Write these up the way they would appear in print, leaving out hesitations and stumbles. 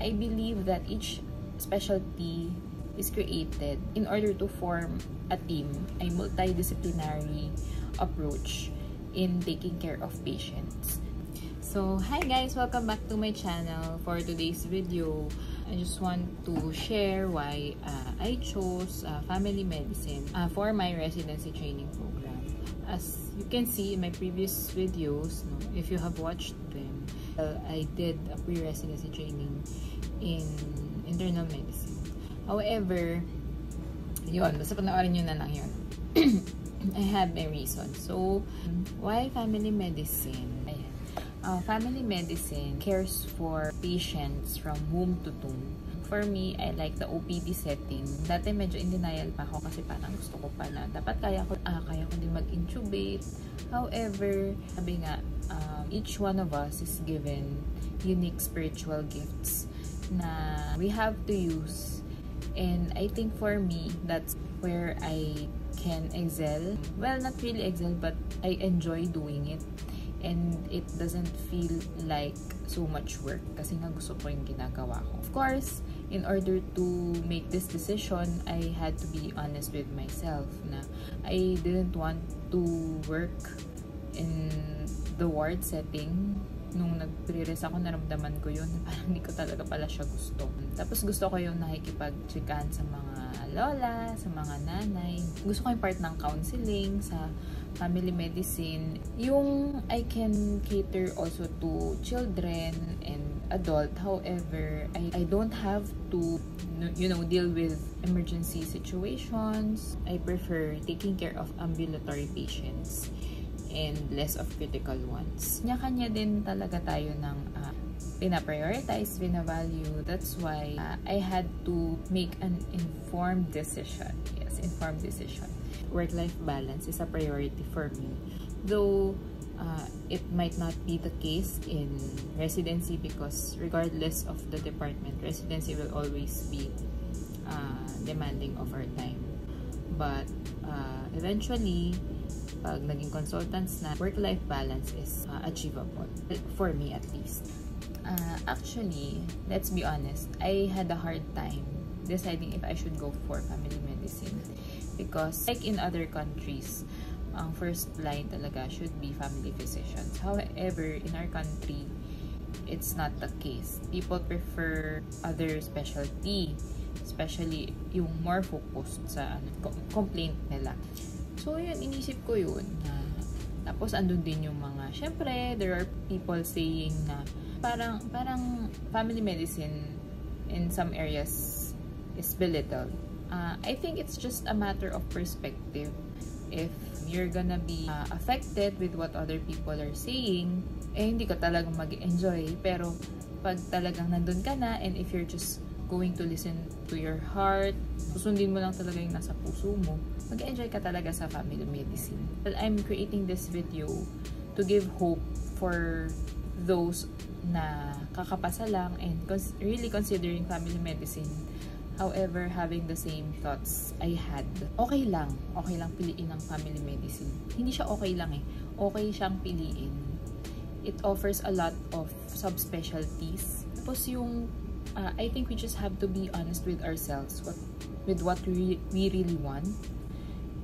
I believe that each specialty is created in order to form a team, a multidisciplinary approach in taking care of patients. So, hi guys! Welcome back to my channel. For today's video, I just want to share why I chose family medicine for my residency training program. As you can see in my previous videos, if you have watched them, I did a pre-residency training in internal medicine. However, yun, basta panoorin nyo na lang yun. I had my reason. So, why family medicine? Family medicine cares for patients from womb to tomb. For me, I like the OPD setting. Dati medyo in denial pa ako kasi parang gusto ko pa na dapat kaya ko din mag-intubate. However, sabi nga, each one of us is given unique spiritual gifts na we have to use. And I think for me, that's where I can excel. Well, not really excel, but I enjoy doing it. And it doesn't feel like so much work kasi nga gusto ko yung ginagawa ko. Of course, in order to make this decision, I had to be honest with myself na I didn't want to work in the ward setting. Nung nag-pre-res ako, naramdaman ko yun. Parang hindi ko talaga pala siya gusto. Tapos gusto ko yung nakikipag-chikahan sa mga lola, sa mga nanay. Gusto ko yung part ng counseling sa family medicine. Yung I can cater also to children and adult. However, I don't have to, deal with emergency situations. I prefer taking care of ambulatory patients and less of critical ones. Kanya-kanya din talaga tayo ng pina-prioritize, pina-value. That's why I had to make an informed decision. Yes, informed decision. Work-life balance is a priority for me. Though, it might not be the case in residency because regardless of the department, residency will always be demanding of our time. But eventually, pag naging consultants na, work-life balance is achievable. For me at least. Actually, let's be honest, I had a hard time deciding if I should go for family medicine. Because like in other countries, ang first line talaga should be family physicians. However, in our country, it's not the case. People prefer other specialty, especially yung more focused sa complaint nila. So, yun, inisip ko yun. Tapos, andun din yung mga, syempre, there are people saying na parang family medicine in some areas is belittled. I think it's just a matter of perspective. If you're gonna be affected with what other people are saying, hindi ka talagang mag-enjoy. Pero, pag talagang nandun ka na, and if you're just going to listen to your heart, susundin mo lang talaga yung nasa puso mo, mag-enjoy ka talaga sa family medicine. Well, I'm creating this video to give hope for those na kakapasa lang and really considering family medicine. However, having the same thoughts I had. Okay lang piliin ng family medicine. Hindi siya okay lang eh. Okay siyang piliin. It offers a lot of subspecialties. Tapos yung I think we just have to be honest with ourselves with what we really want.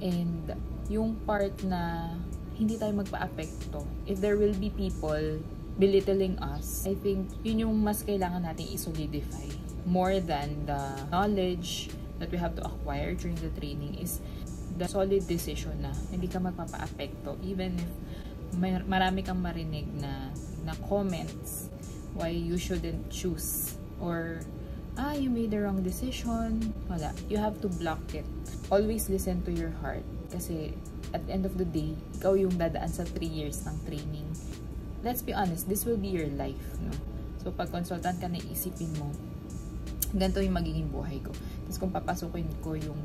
And yung part na hindi tayo magpa-apekto. If there will be people belittling us, I think yun yung mas kailangan natin i-solidify. More than the knowledge that we have to acquire during the training is the solid decision na hindi ka magpapa-apekto. Even if marami kang marinig na comments why you shouldn't choose. Or, you made the wrong decision. Wala. You have to block it. Always listen to your heart. Kasi, at the end of the day, ikaw yung dadaan sa 3 years ng training. Let's be honest, this will be your life, no? So, pag consultant ka, naisipin mo, ganito yung magiging buhay ko. Tapos, kung papasukin ko yung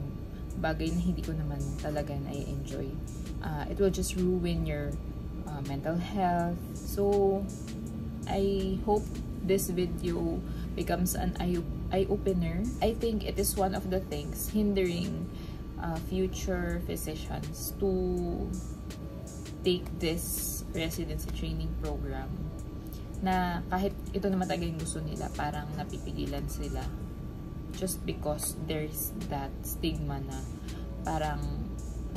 bagay na hindi ko naman talaga na-enjoy, it will just ruin your mental health. So, I hope this video becomes an eye-opener. I think it is one of the things hindering future physicians to take this residency training program na kahit ito naman talaga yung gusto nila, parang napipigilan sila just because there's that stigma na parang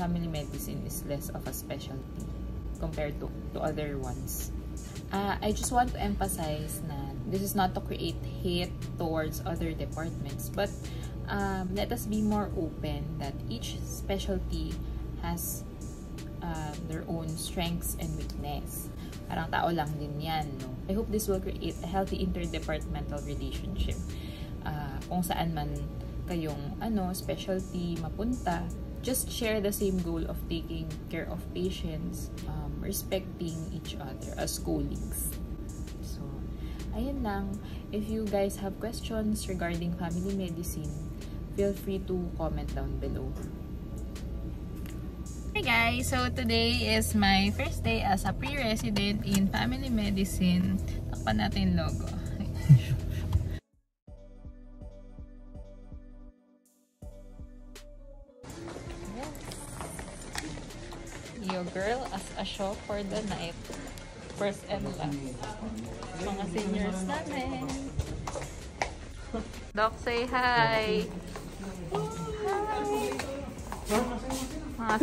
family medicine is less of a specialty compared to other ones. I just want to emphasize na this is not to create hate towards other departments, but let us be more open that each specialty has their own strengths and weakness. Parang tao lang din yan, no? I hope this will create a healthy interdepartmental relationship. Kung saan man kayong specialty mapunta, just share the same goal of taking care of patients, respecting each other as colleagues. So, ayun lang. If you guys have questions regarding family medicine, feel free to comment down below. Hey guys, so today is my first day as a pre-resident in family medicine. Takpan natin logo. Your girl as a show for the night. First and last. Mga seniors namin. Doc, say hi! Hi!